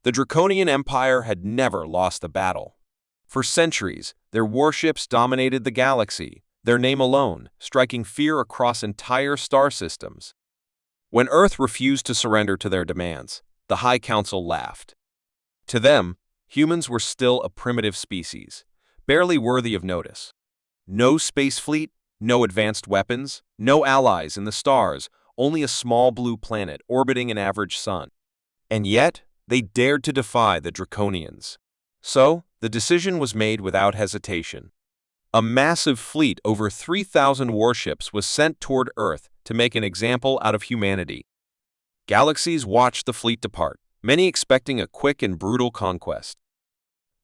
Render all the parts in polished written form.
The Draconian Empire had never lost a battle. For centuries, their warships dominated the galaxy, their name alone striking fear across entire star systems. When Earth refused to surrender to their demands, the High Council laughed. To them, humans were still a primitive species, barely worthy of notice. No space fleet, no advanced weapons, no allies in the stars, only a small blue planet orbiting an average sun. And yet, they dared to defy the Draconians. So, the decision was made without hesitation. A massive fleet over 3,000 warships was sent toward Earth to make an example out of humanity. Galaxies watched the fleet depart, many expecting a quick and brutal conquest.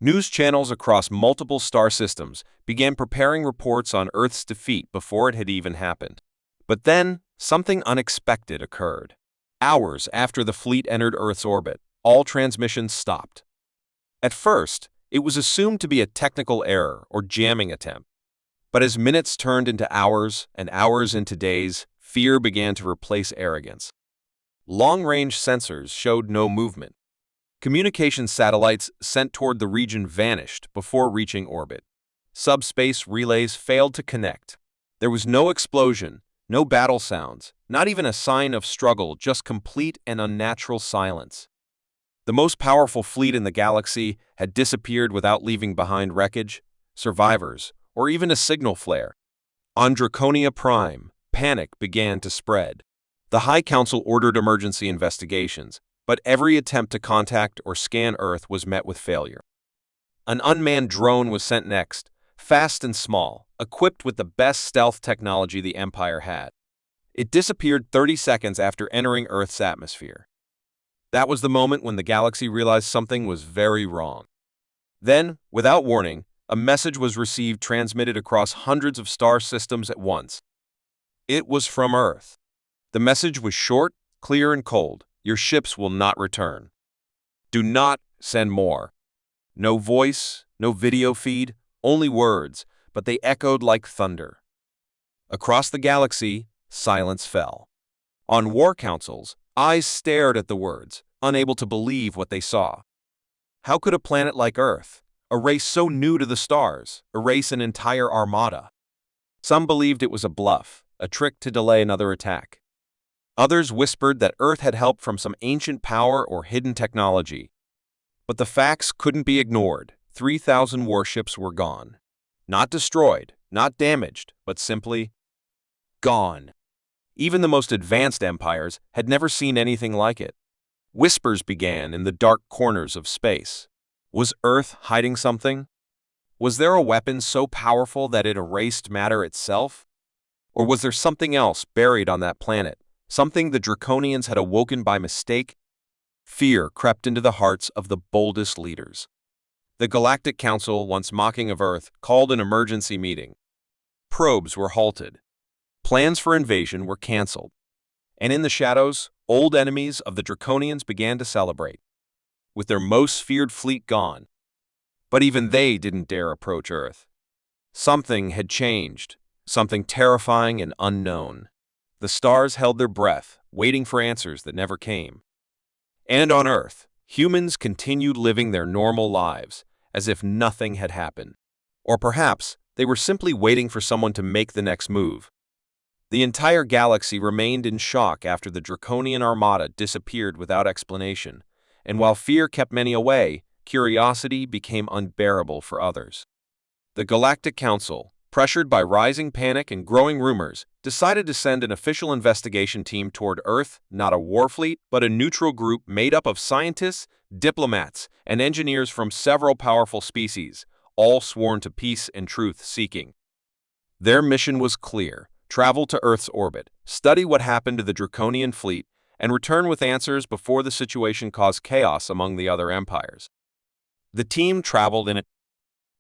News channels across multiple star systems began preparing reports on Earth's defeat before it had even happened. But then, something unexpected occurred. Hours after the fleet entered Earth's orbit, all transmissions stopped. At first, it was assumed to be a technical error or jamming attempt. But as minutes turned into hours and hours into days, fear began to replace arrogance. Long-range sensors showed no movement. Communication satellites sent toward the region vanished before reaching orbit. Subspace relays failed to connect. There was no explosion, no battle sounds, not even a sign of struggle, just complete and unnatural silence. The most powerful fleet in the galaxy had disappeared without leaving behind wreckage, survivors, or even a signal flare. On Draconia Prime, panic began to spread. The High Council ordered emergency investigations, but every attempt to contact or scan Earth was met with failure. An unmanned drone was sent next, fast and small, equipped with the best stealth technology the Empire had. It disappeared 30 seconds after entering Earth's atmosphere. That was the moment when the galaxy realized something was very wrong. Then, without warning, a message was received transmitted across hundreds of star systems at once. It was from Earth. The message was short, clear, and cold. Your ships will not return. Do not send more. No voice, no video feed, only words, but they echoed like thunder. Across the galaxy, silence fell. On war councils, eyes stared at the words, unable to believe what they saw. How could a planet like Earth, a race so new to the stars, erase an entire armada? Some believed it was a bluff, a trick to delay another attack. Others whispered that Earth had help from some ancient power or hidden technology. But the facts couldn't be ignored. 3,000 warships were gone. Not destroyed, not damaged, but simply gone. Even the most advanced empires had never seen anything like it. Whispers began in the dark corners of space. Was Earth hiding something? Was there a weapon so powerful that it erased matter itself? Or was there something else buried on that planet, something the Draconians had awoken by mistake? Fear crept into the hearts of the boldest leaders. The Galactic Council, once mocking of Earth, called an emergency meeting. Probes were halted. Plans for invasion were cancelled. And in the shadows, old enemies of the Draconians began to celebrate, with their most feared fleet gone. But even they didn't dare approach Earth. Something had changed, something terrifying and unknown. The stars held their breath, waiting for answers that never came. And on Earth, humans continued living their normal lives, as if nothing had happened. Or perhaps they were simply waiting for someone to make the next move. The entire galaxy remained in shock after the Draconian Armada disappeared without explanation, and while fear kept many away, curiosity became unbearable for others. The Galactic Council, pressured by rising panic and growing rumors, decided to send an official investigation team toward Earth, not a war fleet, but a neutral group made up of scientists, diplomats, and engineers from several powerful species, all sworn to peace and truth-seeking. Their mission was clear: travel to Earth's orbit, study what happened to the Draconian fleet, and return with answers before the situation caused chaos among the other empires. The team traveled in a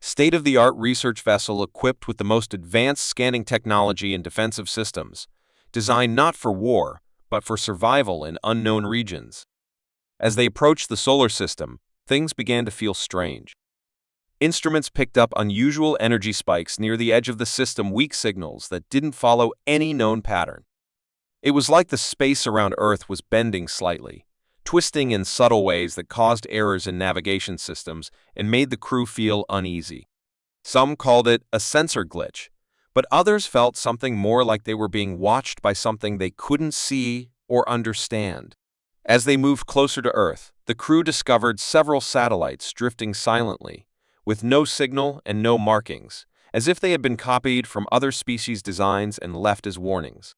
state-of-the-art research vessel equipped with the most advanced scanning technology and defensive systems, designed not for war, but for survival in unknown regions. As they approached the solar system, things began to feel strange. Instruments picked up unusual energy spikes near the edge of the system, weak signals that didn't follow any known pattern. It was like the space around Earth was bending slightly, twisting in subtle ways that caused errors in navigation systems and made the crew feel uneasy. Some called it a sensor glitch, but others felt something more like they were being watched by something they couldn't see or understand. As they moved closer to Earth, the crew discovered several satellites drifting silently, with no signal and no markings, as if they had been copied from other species' designs and left as warnings.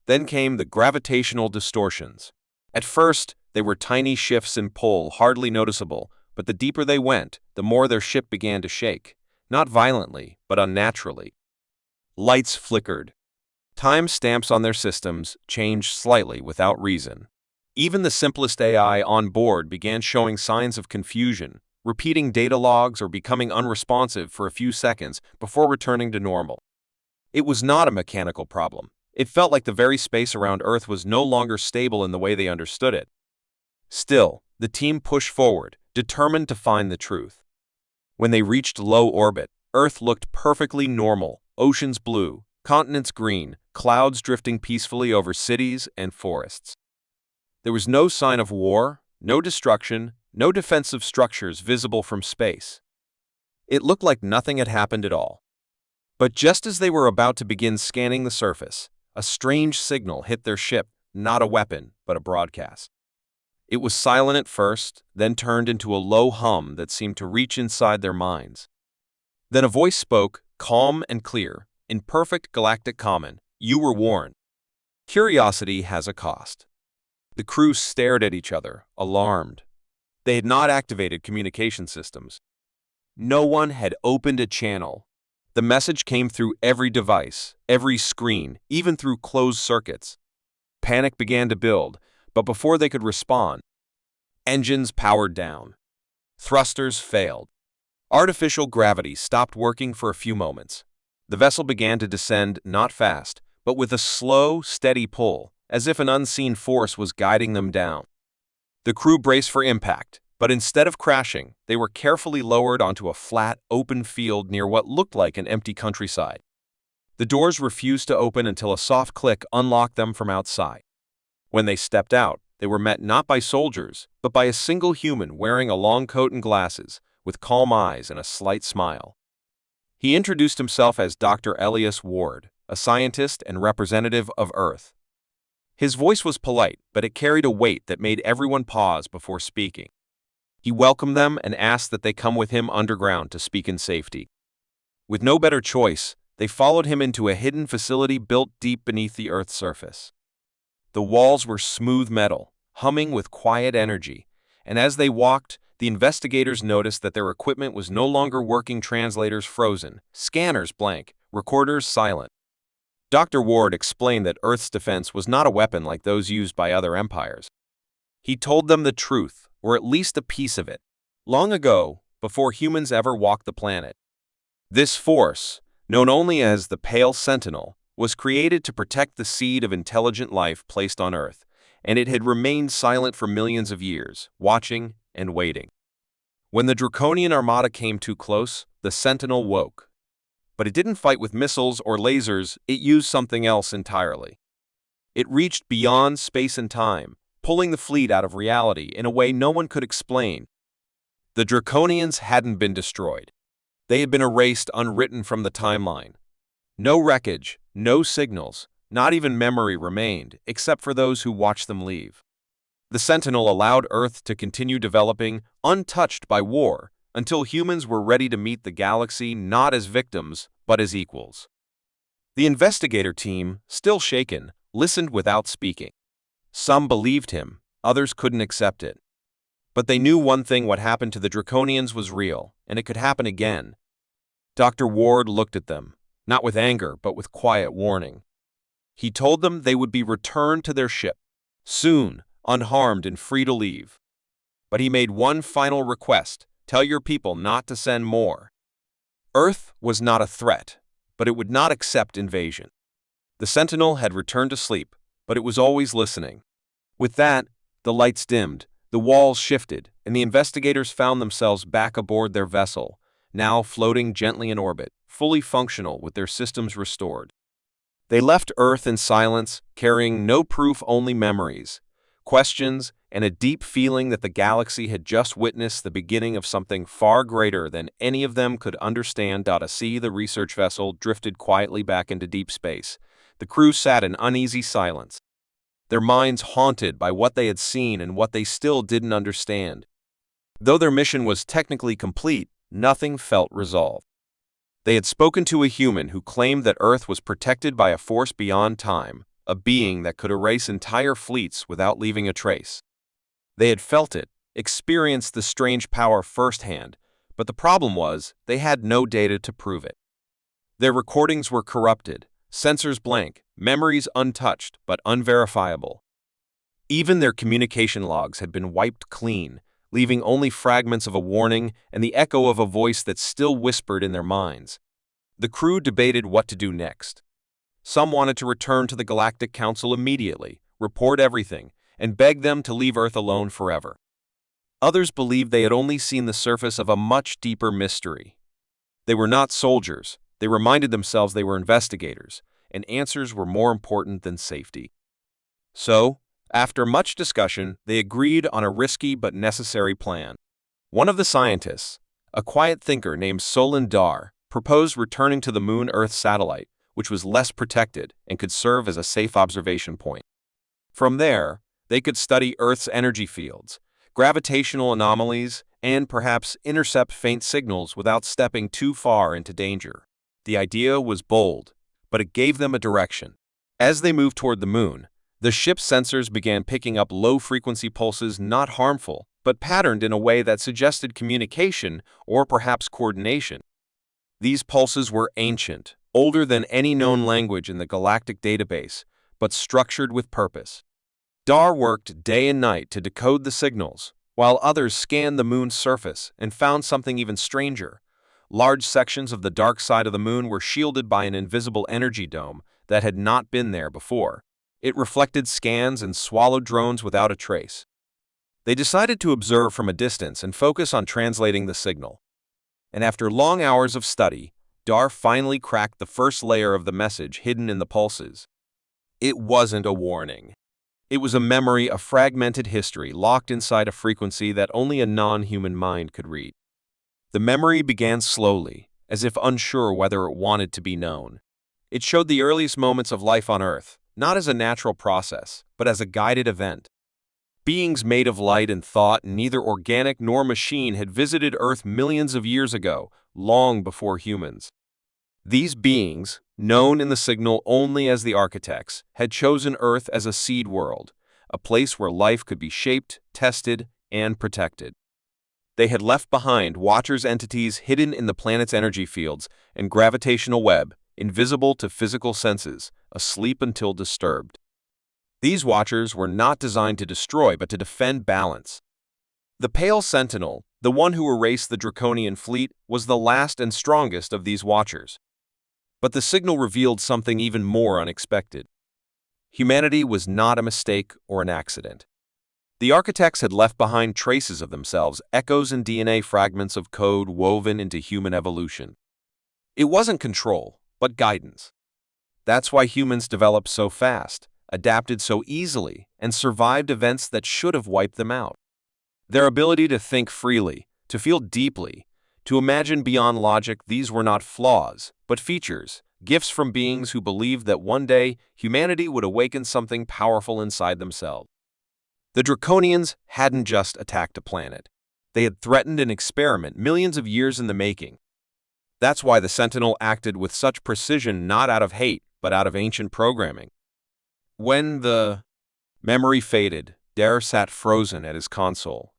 Then came the gravitational distortions. At first, they were tiny shifts in pull, hardly noticeable, but the deeper they went, the more their ship began to shake, not violently, but unnaturally. Lights flickered. Time stamps on their systems changed slightly without reason. Even the simplest AI on board began showing signs of confusion, repeating data logs or becoming unresponsive for a few seconds before returning to normal. It was not a mechanical problem. It felt like the very space around Earth was no longer stable in the way they understood it. Still, the team pushed forward, determined to find the truth. When they reached low orbit, Earth looked perfectly normal, oceans blue, continents green, clouds drifting peacefully over cities and forests. There was no sign of war, no destruction, no defensive structures visible from space. It looked like nothing had happened at all. But just as they were about to begin scanning the surface, a strange signal hit their ship, not a weapon, but a broadcast. It was silent at first, then turned into a low hum that seemed to reach inside their minds. Then a voice spoke, calm and clear, in perfect galactic common. "You were warned. Curiosity has a cost." The crew stared at each other, alarmed. They had not activated communication systems. No one had opened a channel. The message came through every device, every screen, even through closed circuits. Panic began to build, but before they could respond, engines powered down. Thrusters failed. Artificial gravity stopped working for a few moments. The vessel began to descend not fast, but with a slow, steady pull, as if an unseen force was guiding them down. The crew braced for impact, but instead of crashing, they were carefully lowered onto a flat, open field near what looked like an empty countryside. The doors refused to open until a soft click unlocked them from outside. When they stepped out, they were met not by soldiers, but by a single human wearing a long coat and glasses, with calm eyes and a slight smile. He introduced himself as Dr. Elias Ward, a scientist and representative of Earth. His voice was polite, but it carried a weight that made everyone pause before speaking. He welcomed them and asked that they come with him underground to speak in safety. With no better choice, they followed him into a hidden facility built deep beneath the Earth's surface. The walls were smooth metal, humming with quiet energy, and as they walked, the investigators noticed that their equipment was no longer working, translators frozen, scanners blank, recorders silent. Dr. Ward explained that Earth's defense was not a weapon like those used by other empires. He told them the truth, or at least a piece of it, long ago, before humans ever walked the planet. This force, known only as the Pale Sentinel, was created to protect the seed of intelligent life placed on Earth, and it had remained silent for millions of years, watching and waiting. When the Draconian Armada came too close, the Sentinel woke. But it didn't fight with missiles or lasers, it used something else entirely. It reached beyond space and time, pulling the fleet out of reality in a way no one could explain. The Draconians hadn't been destroyed. They had been erased unwritten from the timeline. No wreckage, no signals, not even memory remained, except for those who watched them leave. The Sentinel allowed Earth to continue developing, untouched by war, until humans were ready to meet the galaxy not as victims, but as equals. The investigator team, still shaken, listened without speaking. Some believed him, others couldn't accept it. But they knew one thing: what happened to the Draconians was real, and it could happen again. Dr. Ward looked at them, not with anger, but with quiet warning. He told them they would be returned to their ship, soon, unharmed and free to leave. But he made one final request: tell your people not to send more. Earth was not a threat, but it would not accept invasion. The Sentinel had returned to sleep, but it was always listening. With that, the lights dimmed, the walls shifted, and the investigators found themselves back aboard their vessel, now floating gently in orbit, fully functional with their systems restored. They left Earth in silence, carrying no proof, only memories, questions, and a deep feeling that the galaxy had just witnessed the beginning of something far greater than any of them could understand. The research vessel drifted quietly back into deep space. The crew sat in uneasy silence, their minds haunted by what they had seen and what they still didn't understand. Though their mission was technically complete, nothing felt resolved. They had spoken to a human who claimed that Earth was protected by a force beyond time, a being that could erase entire fleets without leaving a trace. They had felt it, experienced the strange power firsthand, but the problem was they had no data to prove it. Their recordings were corrupted, sensors blank, memories untouched but unverifiable. Even their communication logs had been wiped clean, leaving only fragments of a warning and the echo of a voice that still whispered in their minds. The crew debated what to do next. Some wanted to return to the Galactic Council immediately, report everything, and beg them to leave Earth alone forever. Others believed they had only seen the surface of a much deeper mystery. They were not soldiers. They reminded themselves they were investigators, and answers were more important than safety. So, after much discussion, they agreed on a risky but necessary plan. One of the scientists, a quiet thinker named Solon Dar, proposed returning to the Moon-Earth satellite, which was less protected and could serve as a safe observation point. From there, they could study Earth's energy fields, gravitational anomalies, and perhaps intercept faint signals without stepping too far into danger. The idea was bold, but it gave them a direction. As they moved toward the moon, the ship's sensors began picking up low-frequency pulses not harmful, but patterned in a way that suggested communication or perhaps coordination. These pulses were ancient, older than any known language in the galactic database, but structured with purpose. Dar worked day and night to decode the signals, while others scanned the moon's surface and found something even stranger. Large sections of the dark side of the moon were shielded by an invisible energy dome that had not been there before. It reflected scans and swallowed drones without a trace. They decided to observe from a distance and focus on translating the signal. And after long hours of study, Dar finally cracked the first layer of the message hidden in the pulses. It wasn't a warning. It was a memory, a fragmented history locked inside a frequency that only a non-human mind could read. The memory began slowly, as if unsure whether it wanted to be known. It showed the earliest moments of life on Earth, not as a natural process, but as a guided event. Beings made of light and thought, neither organic nor machine, had visited Earth millions of years ago, long before humans. These beings, known in the signal only as the architects, had chosen Earth as a seed world, a place where life could be shaped, tested, and protected. They had left behind Watchers entities hidden in the planet's energy fields and gravitational web, invisible to physical senses, asleep until disturbed. These Watchers were not designed to destroy but to defend balance. The Pale Sentinel, the one who erased the Draconian fleet, was the last and strongest of these Watchers. But the signal revealed something even more unexpected. Humanity was not a mistake or an accident. The architects had left behind traces of themselves, echoes and DNA fragments of code woven into human evolution. It wasn't control, but guidance. That's why humans developed so fast, adapted so easily, and survived events that should have wiped them out. Their ability to think freely, to feel deeply, to imagine beyond logic, these were not flaws, but features, gifts from beings who believed that one day humanity would awaken something powerful inside themselves. The Draconians hadn't just attacked a planet. They had threatened an experiment millions of years in the making. That's why the Sentinel acted with such precision, not out of hate, but out of ancient programming. When the memory faded, Dar sat frozen at his console.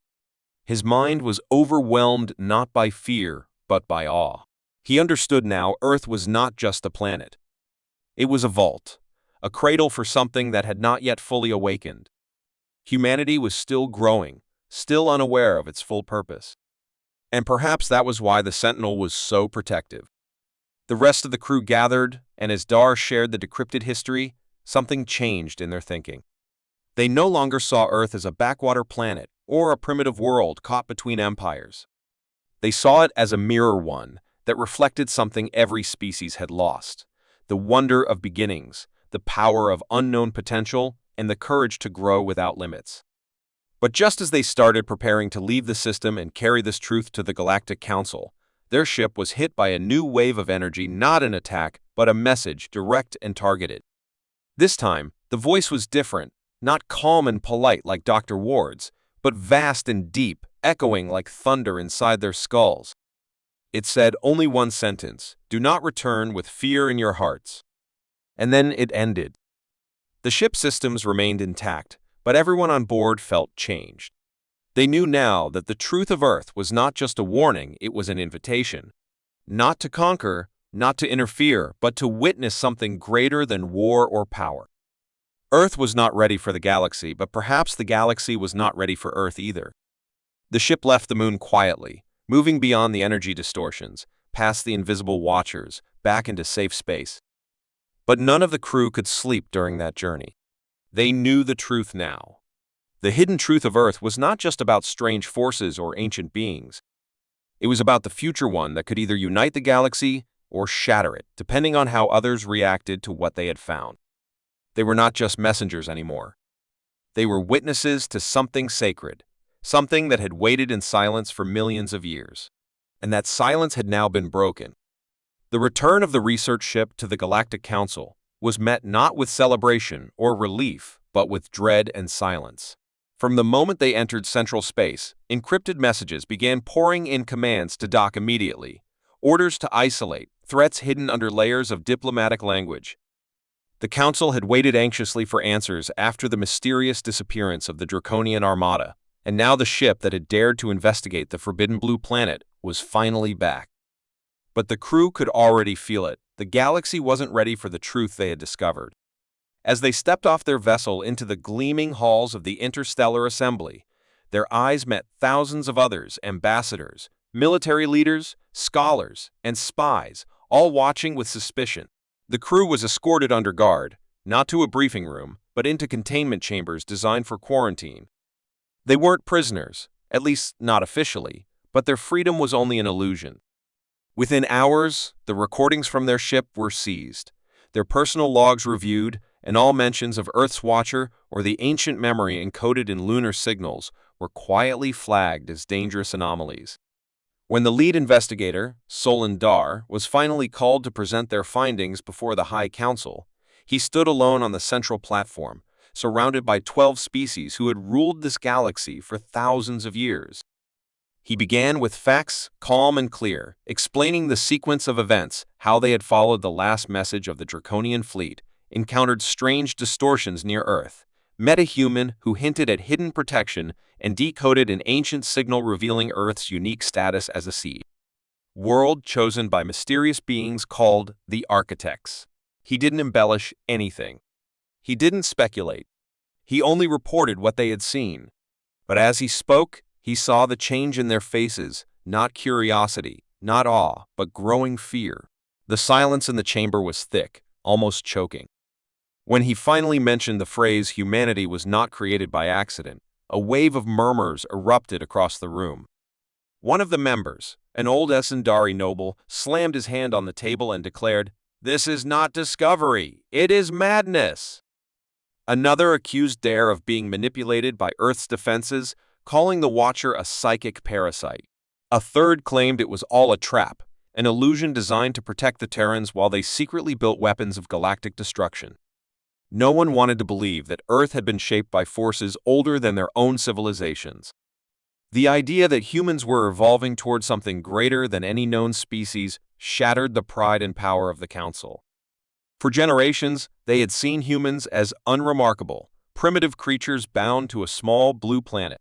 His mind was overwhelmed not by fear, but by awe. He understood now Earth was not just a planet. It was a vault, a cradle for something that had not yet fully awakened. Humanity was still growing, still unaware of its full purpose. And perhaps that was why the Sentinel was so protective. The rest of the crew gathered, and as Dar shared the decrypted history, something changed in their thinking. They no longer saw Earth as a backwater planet or a primitive world caught between empires. They saw it as a mirror one that reflected something every species had lost: the wonder of beginnings, the power of unknown potential, and the courage to grow without limits. But just as they started preparing to leave the system and carry this truth to the Galactic Council, their ship was hit by a new wave of energy, not an attack, but a message, direct and targeted. This time, the voice was different, not calm and polite like Dr. Ward's, but vast and deep, echoing like thunder inside their skulls. It said only one sentence: "Do not return with fear in your hearts." And then it ended. The ship systems remained intact, but everyone on board felt changed. They knew now that the truth of Earth was not just a warning, it was an invitation. Not to conquer, not to interfere, but to witness something greater than war or power. Earth was not ready for the galaxy, but perhaps the galaxy was not ready for Earth either. The ship left the moon quietly, moving beyond the energy distortions, past the invisible watchers, back into safe space. But none of the crew could sleep during that journey. They knew the truth now. The hidden truth of Earth was not just about strange forces or ancient beings. It was about the future one that could either unite the galaxy or shatter it, depending on how others reacted to what they had found. They were not just messengers anymore. They were witnesses to something sacred, something that had waited in silence for millions of years. And that silence had now been broken. The return of the research ship to the Galactic Council was met not with celebration or relief, but with dread and silence. From the moment they entered central space, encrypted messages began pouring in commands to dock immediately, orders to isolate, threats hidden under layers of diplomatic language. The Council had waited anxiously for answers after the mysterious disappearance of the Draconian Armada, and now the ship that had dared to investigate the Forbidden Blue Planet was finally back. But the crew could already feel it. The galaxy wasn't ready for the truth they had discovered. As they stepped off their vessel into the gleaming halls of the Interstellar Assembly, their eyes met thousands of others, ambassadors, military leaders, scholars, and spies, all watching with suspicion. The crew was escorted under guard, not to a briefing room, but into containment chambers designed for quarantine. They weren't prisoners, at least not officially, but their freedom was only an illusion. Within hours, the recordings from their ship were seized, their personal logs reviewed, and all mentions of Earth's Watcher or the ancient memory encoded in lunar signals were quietly flagged as dangerous anomalies. When the lead investigator, Solon Dar, was finally called to present their findings before the High Council, he stood alone on the central platform, surrounded by 12 species who had ruled this galaxy for thousands of years. He began with facts, calm and clear, explaining the sequence of events, how they had followed the last message of the Draconian fleet, encountered strange distortions near Earth, met a human who hinted at hidden protection, and decoded an ancient signal revealing Earth's unique status as a seed world chosen by mysterious beings called the Architects. He didn't embellish anything. He didn't speculate. He only reported what they had seen. But as he spoke, he saw the change in their faces, not curiosity, not awe, but growing fear. The silence in the chamber was thick, almost choking. When he finally mentioned the phrase "humanity was not created by accident," a wave of murmurs erupted across the room. One of the members, an old Esendari noble, slammed his hand on the table and declared, "This is not discovery, it is madness." Another accused Dare of being manipulated by Earth's defenses, calling the Watcher a psychic parasite. A third claimed it was all a trap, an illusion designed to protect the Terrans while they secretly built weapons of galactic destruction. No one wanted to believe that Earth had been shaped by forces older than their own civilizations. The idea that humans were evolving toward something greater than any known species shattered the pride and power of the Council. For generations, they had seen humans as unremarkable, primitive creatures bound to a small blue planet.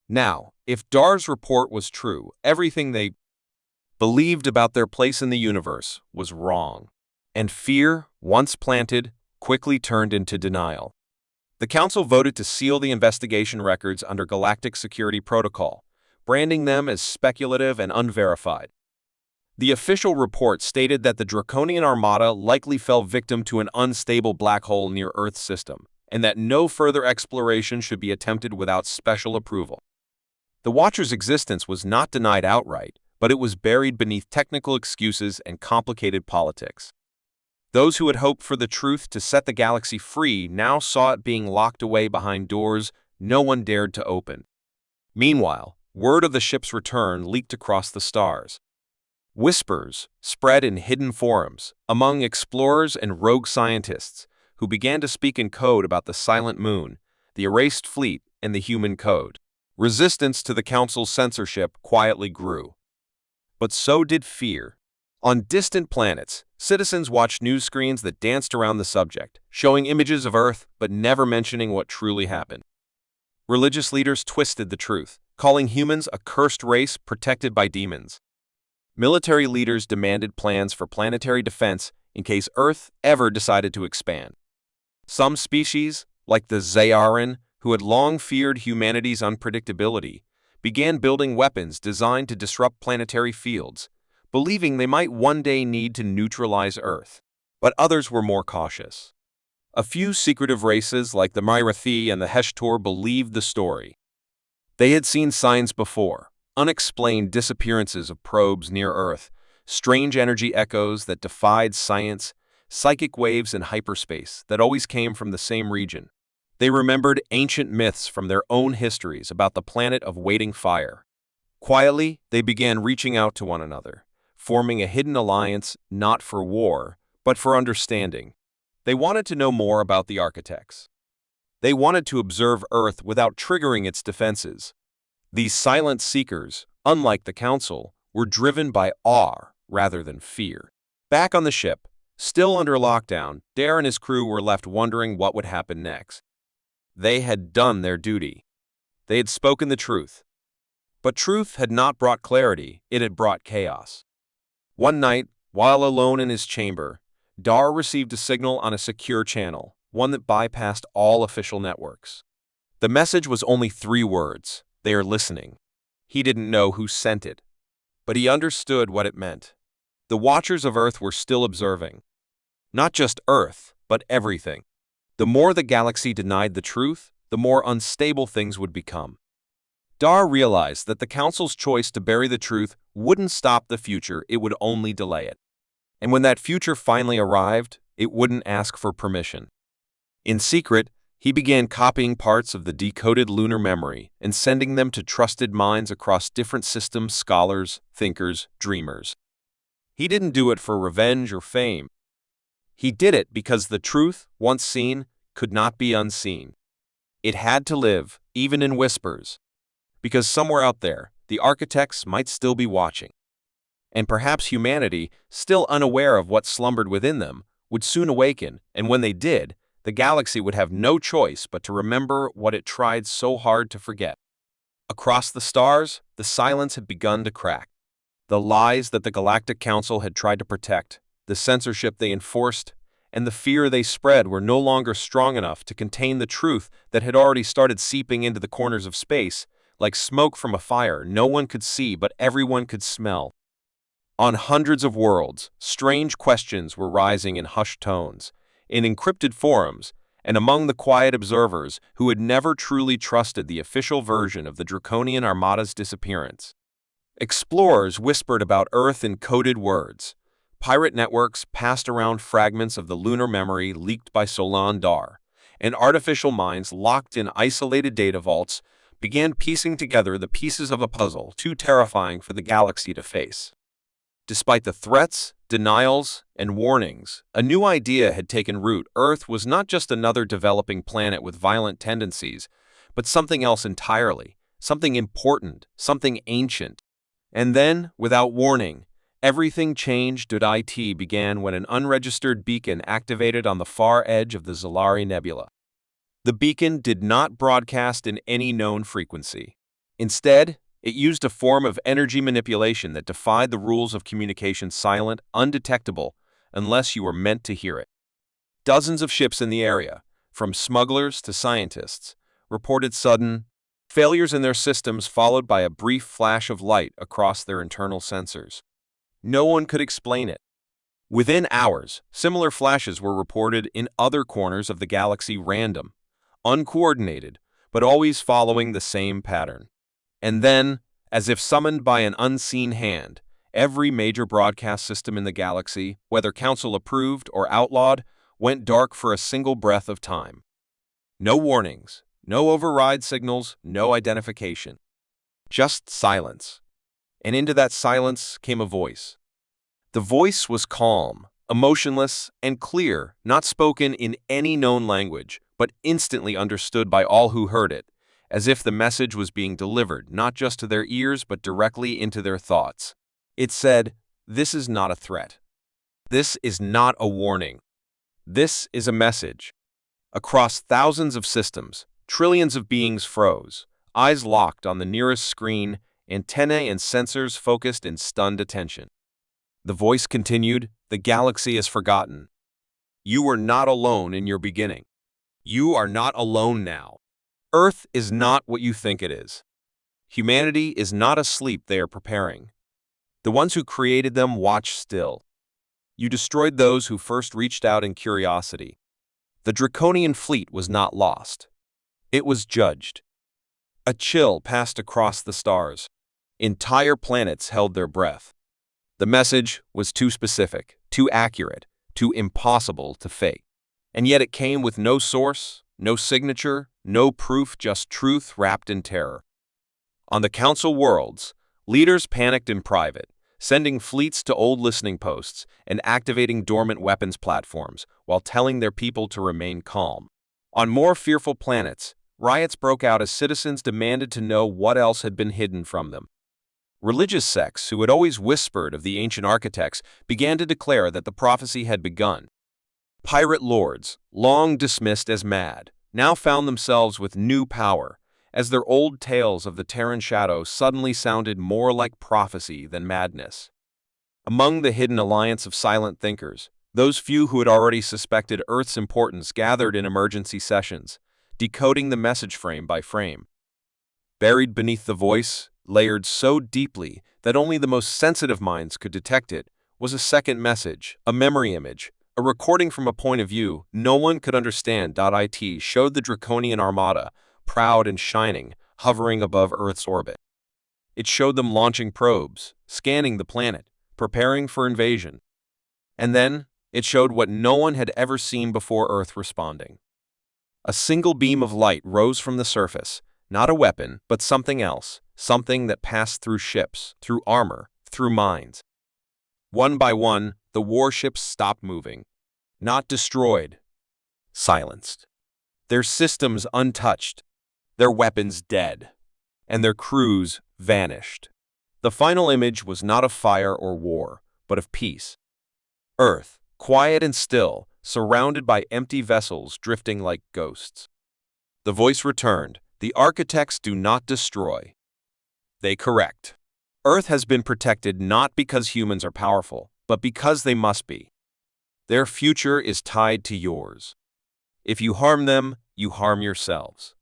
Now, if Dar's report was true, everything they believed about their place in the universe was wrong. And fear, once planted, quickly turned into denial. The Council voted to seal the investigation records under Galactic Security Protocol, branding them as speculative and unverified. The official report stated that the Draconian Armada likely fell victim to an unstable black hole near Earth's system, and that no further exploration should be attempted without special approval. The Watcher's existence was not denied outright, but it was buried beneath technical excuses and complicated politics. Those who had hoped for the truth to set the galaxy free now saw it being locked away behind doors no one dared to open. Meanwhile, word of the ship's return leaked across the stars. Whispers spread in hidden forums among explorers and rogue scientists who began to speak in code about the silent moon, the erased fleet, and the human code. Resistance to the Council's censorship quietly grew. But so did fear. On distant planets, citizens watched news screens that danced around the subject, showing images of Earth but never mentioning what truly happened. Religious leaders twisted the truth, calling humans a cursed race protected by demons. Military leaders demanded plans for planetary defense in case Earth ever decided to expand. Some species, like the Zayaran, who had long feared humanity's unpredictability, began building weapons designed to disrupt planetary fields, believing they might one day need to neutralize Earth. But others were more cautious. A few secretive races like the Myrathi and the Heshtor believed the story. They had seen signs before, unexplained disappearances of probes near Earth, strange energy echoes that defied science, psychic waves in hyperspace that always came from the same region. They remembered ancient myths from their own histories about the planet of waiting fire. Quietly, they began reaching out to one another, forming a hidden alliance not for war, but for understanding. They wanted to know more about the architects. They wanted to observe Earth without triggering its defenses. These silent seekers, unlike the Council, were driven by awe rather than fear. Back on the ship, still under lockdown, Dare and his crew were left wondering what would happen next. They had done their duty. They had spoken the truth. But truth had not brought clarity, it had brought chaos. One night, while alone in his chamber, Dar received a signal on a secure channel, one that bypassed all official networks. The message was only 3 words: "They are listening." He didn't know who sent it, but he understood what it meant. The Watchers of Earth were still observing. Not just Earth, but everything. The more the galaxy denied the truth, the more unstable things would become. Dar realized that the Council's choice to bury the truth wouldn't stop the future, it would only delay it. And when that future finally arrived, it wouldn't ask for permission. In secret, he began copying parts of the decoded lunar memory and sending them to trusted minds across different systems, scholars, thinkers, dreamers. He didn't do it for revenge or fame. He did it because the truth, once seen, could not be unseen. It had to live, even in whispers. Because somewhere out there, the architects might still be watching. And perhaps humanity, still unaware of what slumbered within them, would soon awaken, and when they did, the galaxy would have no choice but to remember what it tried so hard to forget. Across the stars, the silence had begun to crack. The lies that the Galactic Council had tried to protect, the censorship they enforced, and the fear they spread were no longer strong enough to contain the truth that had already started seeping into the corners of space, like smoke from a fire no one could see but everyone could smell. On hundreds of worlds, strange questions were rising in hushed tones, in encrypted forums, and among the quiet observers who had never truly trusted the official version of the Draconian Armada's disappearance. Explorers whispered about Earth in coded words. Pirate networks passed around fragments of the lunar memory leaked by Solan Dar, and artificial minds locked in isolated data vaults began piecing together the pieces of a puzzle too terrifying for the galaxy to face. Despite the threats, denials, and warnings, a new idea had taken root. Earth was not just another developing planet with violent tendencies, but something else entirely, something important, something ancient. And then, without warning, everything changed. IT began when an unregistered beacon activated on the far edge of the Zalari Nebula. The beacon did not broadcast in any known frequency. Instead, it used a form of energy manipulation that defied the rules of communication: silent, undetectable, unless you were meant to hear it. Dozens of ships in the area, from smugglers to scientists, reported sudden failures in their systems, followed by a brief flash of light across their internal sensors. No one could explain it. Within hours, similar flashes were reported in other corners of the galaxy, random, uncoordinated, but always following the same pattern. And then, as if summoned by an unseen hand, Every major broadcast system in the galaxy, whether council-approved or outlawed, went dark for a single breath of time. No warnings, no override signals, no identification. Just silence. And into that silence came a voice. The voice was calm, emotionless, and clear, not spoken in any known language, but instantly understood by all who heard it, as if the message was being delivered not just to their ears but directly into their thoughts. It said, "This is not a threat. This is not a warning. This is a message." Across thousands of systems, trillions of beings froze, eyes locked on the nearest screen, antennae and sensors focused in stunned attention. The voice continued, "The galaxy is forgotten. You were not alone in your beginning. You are not alone now. Earth is not what you think it is. Humanity is not asleep they are preparing. The ones who created them watch still. You destroyed those who first reached out in curiosity. The Draconian fleet was not lost. It was judged." A chill passed across the stars. Entire planets held their breath. The message was too specific, too accurate, too impossible to fake. And yet it came with no source, no signature, no proof, just truth wrapped in terror. On the Council worlds, leaders panicked in private, sending fleets to old listening posts and activating dormant weapons platforms while telling their people to remain calm. On more fearful planets, riots broke out as citizens demanded to know what else had been hidden from them. Religious sects who had always whispered of the ancient architects began to declare that the prophecy had begun. Pirate lords, long dismissed as mad, now found themselves with new power, as their old tales of the Terran shadow suddenly sounded more like prophecy than madness. Among the hidden alliance of silent thinkers, those few who had already suspected Earth's importance gathered in emergency sessions, decoding the message frame by frame. Buried beneath the voice, layered so deeply that only the most sensitive minds could detect it, was a second message, a memory image, a recording from a point of view no one could understand. It showed the Draconian Armada, proud and shining, hovering above Earth's orbit. It showed them launching probes, scanning the planet, preparing for invasion. And then, it showed what no one had ever seen before Earth responding. A single beam of light rose from the surface, not a weapon, but something else, something that passed through ships, through armor, through minds. One by one, the warships stopped moving. Not destroyed, silenced. Their systems untouched, their weapons dead, and their crews vanished. The final image was not of fire or war, but of peace. Earth, quiet and still, surrounded by empty vessels drifting like ghosts. The voice returned, "The architects do not destroy. They correct. Earth has been protected not because humans are powerful, but because they must be. Their future is tied to yours. If you harm them, you harm yourselves.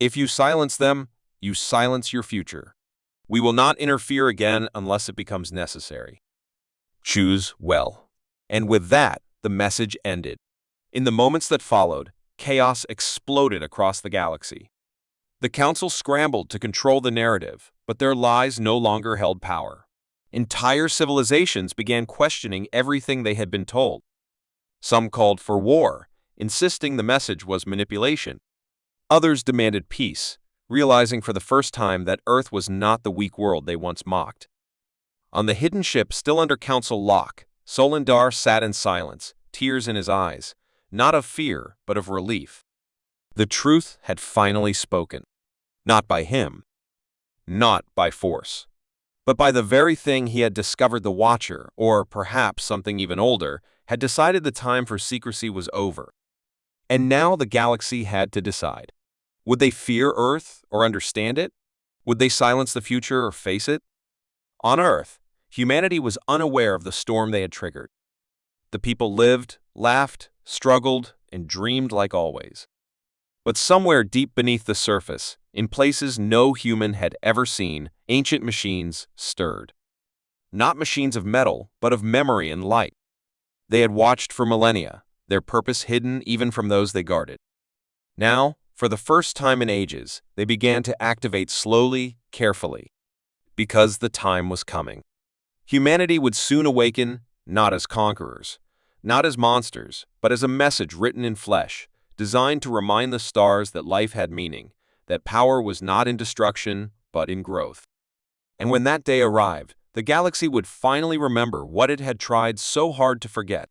If you silence them, you silence your future. We will not interfere again unless it becomes necessary. Choose well." And with that, the message ended. In the moments that followed, chaos exploded across the galaxy. The Council scrambled to control the narrative, but their lies no longer held power. Entire civilizations began questioning everything they had been told. Some called for war, insisting the message was manipulation. Others demanded peace, realizing for the first time that Earth was not the weak world they once mocked. On the hidden ship still under Council lock, Solendar sat in silence, tears in his eyes, not of fear, but of relief. The truth had finally spoken. Not by him, not by force, but by the very thing he had discovered. The Watcher, or perhaps something even older, had decided the time for secrecy was over. And now the galaxy had to decide. Would they fear Earth or understand it? Would they silence the future or face it? On Earth, humanity was unaware of the storm they had triggered. The people lived, laughed, struggled, and dreamed like always. But somewhere deep beneath the surface, in places no human had ever seen, ancient machines stirred. Not machines of metal, but of memory and light. They had watched for millennia, their purpose hidden even from those they guarded. Now, for the first time in ages, they began to activate slowly, carefully, because the time was coming. Humanity would soon awaken, not as conquerors, not as monsters, but as a message written in flesh, designed to remind the stars that life had meaning, that power was not in destruction, but in growth. And when that day arrived, the galaxy would finally remember what it had tried so hard to forget.